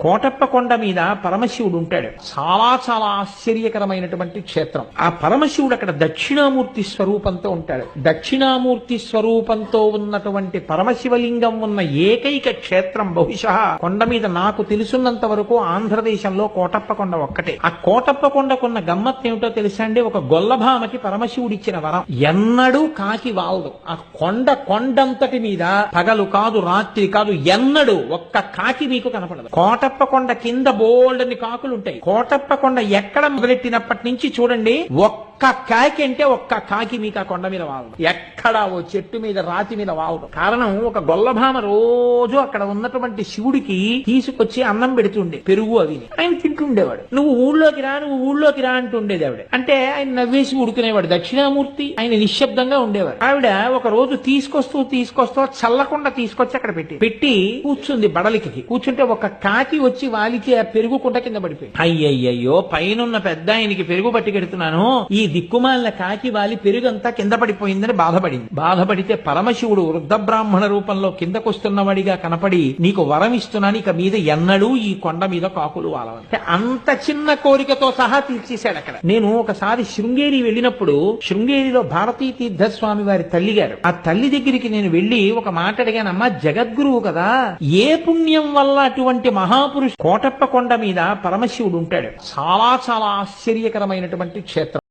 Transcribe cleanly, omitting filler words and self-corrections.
కోటప్ప కొండ మీద పరమశివుడు ఉంటాడు. చాలా చాలా ఆశ్చర్యకరమైనటువంటి క్షేత్రం. ఆ పరమశివుడు అక్కడ దక్షిణామూర్తి స్వరూపంతో ఉంటాడు. దక్షిణామూర్తి స్వరూపంతో ఉన్నటువంటి పరమశివలింగం ఉన్న ఏకైక క్షేత్రం బహుశా కొండ మీద నాకు తెలుసున్నంత వరకు ఆంధ్రదేశంలో కోటప్ప కొండ ఒక్కటే. ఆ కోటప్ప కొండకున్న గమ్మత్ ఏమిటో తెలుసా అండి? ఒక గొల్లభామకి పరమశివుడిచ్చిన వరం, ఎన్నడూ కాకి వాలదు. ఆ కొండంతటి మీద పగలు కాదు రాత్రి కాదు ఎన్నడూ ఒక్క కాకి మీకు కనపడదు. కోటప్ప కొండ కింద బోల్డని కాకులు ఉంటాయి. కోటప్ప కొండ ఎక్కడ మొదలెట్టినప్పటి నుంచి చూడండి, ఒక్క కాకి అంటే ఒక్క కాకి మీకు ఆ కొండ మీద వాలదు. ఎక్కడ ఓ చెట్టు మీద రాతి మీద వాలదు. కారణం, ఒక గొల్లభామ రోజు అక్కడ ఉన్నటువంటి శివుడికి తీసుకొచ్చి అన్నం పెడుతుండే, పెరుగు అవి ఆయన తింటుండేవాడు. నువ్వు ఊళ్ళోకి రా అంటుండేది ఆవిడ. అంటే ఆయన నవ్వేసి ఉడుకునేవాడు. దక్షిణామూర్తి ఆయన నిశ్శబ్దంగా ఉండేవాడు. ఆవిడ ఒక రోజు తీసుకొస్తూ చల్లకుండా తీసుకొచ్చి అక్కడ పెట్టి కూర్చుంది. బడలికి కూర్చుంటే ఒక కాకి వచ్చి వాలికి ఆ పెరుగు కుండ కింద పడిపోయి, అయ్యయ్యో పైనున్న పెద్ద ఆయనకి పెరుగు పట్టుకెడుతున్నాను, ఈ దిక్కుమాలిన కాకి వాలి పెరుగంతా కింద పడిపోయిందని బాధపడితే పరమశివుడు వృద్ధ బ్రాహ్మణ రూపంలో కిందకొస్తున్నవాడిగా కనపడి, నీకు వరం ఇస్తున్నాను, ఇక మీద ఎన్నడూ ఈ కొండ మీద కాకులు వాలవని. అంత చిన్న కోరికతో సహా తీర్చేశాడు అక్కడ. నేను ఒకసారి శృంగేరి వెళ్ళినప్పుడు, శృంగేరిలో భారతీ తీర్థస్వామి వారి తల్లి గారు, ఆ తల్లి దగ్గరికి నేను వెళ్లి ఒక మాట అడిగానమ్మా, జగద్గురువు కదా, ఏ పుణ్యం వల్ల అటువంటి మహాపురుషు కోటప్ప కొండ మీద పరమశివుడు ఉంటాడు. చాలా చాలా ఆశ్చర్యకరమైనటువంటి క్షేత్రం.